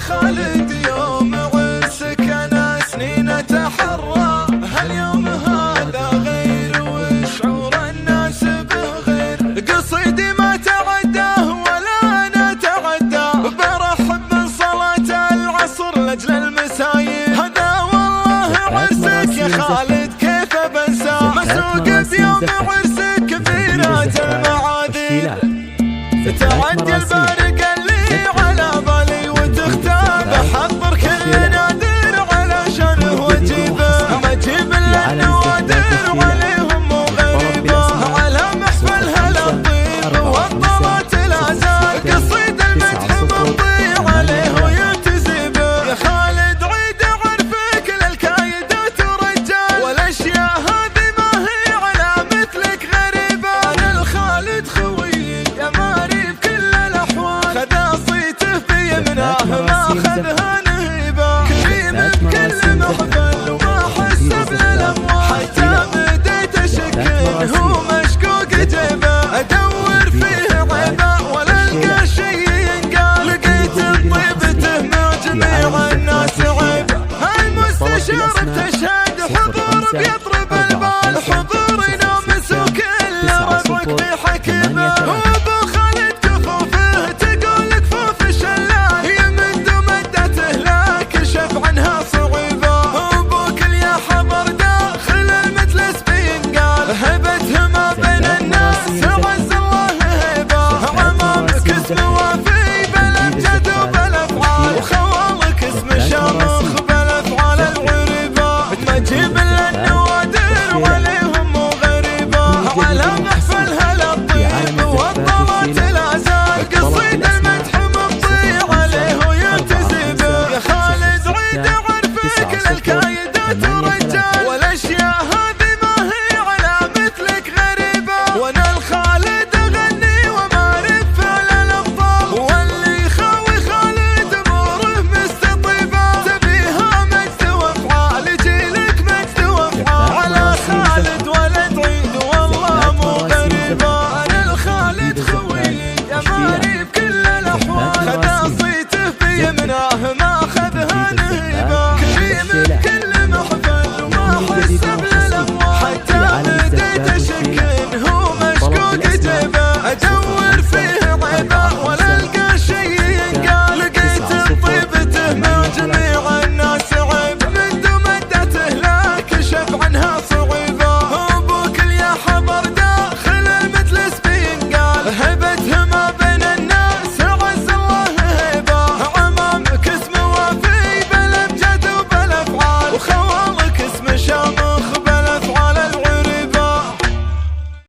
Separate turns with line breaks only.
خالد يوم عرسك انا سنين اتحرى، هاليوم هذا غير وشعور الناس به غير، قصيدي ما تعداه ولا انا تعداه، برحب من صلاة العصر لاجل المسايب، هذا والله عرسك يا خالد كيف بنساه، مسوق بيوم عرسك كبيرات المعاذير، تعدي البارق اللي على بالي وتختار، احضر كل نادر علشان واجيبه، ما اجيب الا النوادر عليهم وغريبه، على محفلها للطيب والطلات لا زال، قصيد المدح مضي عليه وينتزبه، يا خالد عيد عرفك للكايدات ورجال، والاشياء هذه ما هي على مثلك غريبه، انا الخالد خوي يا ماري بكل الاحوال، خذا صيته في يمناه ما اخذها نهيبه، كريم بكل محفل وما حس بالاموال، حتى بديت اشك هو مشكوك جيبه، ادور فيه عيبه ولا القى شيء ينقال، لقيت طيبته مع جميع الناس عيبه، هالمستشار بتشهد حضور بيطلع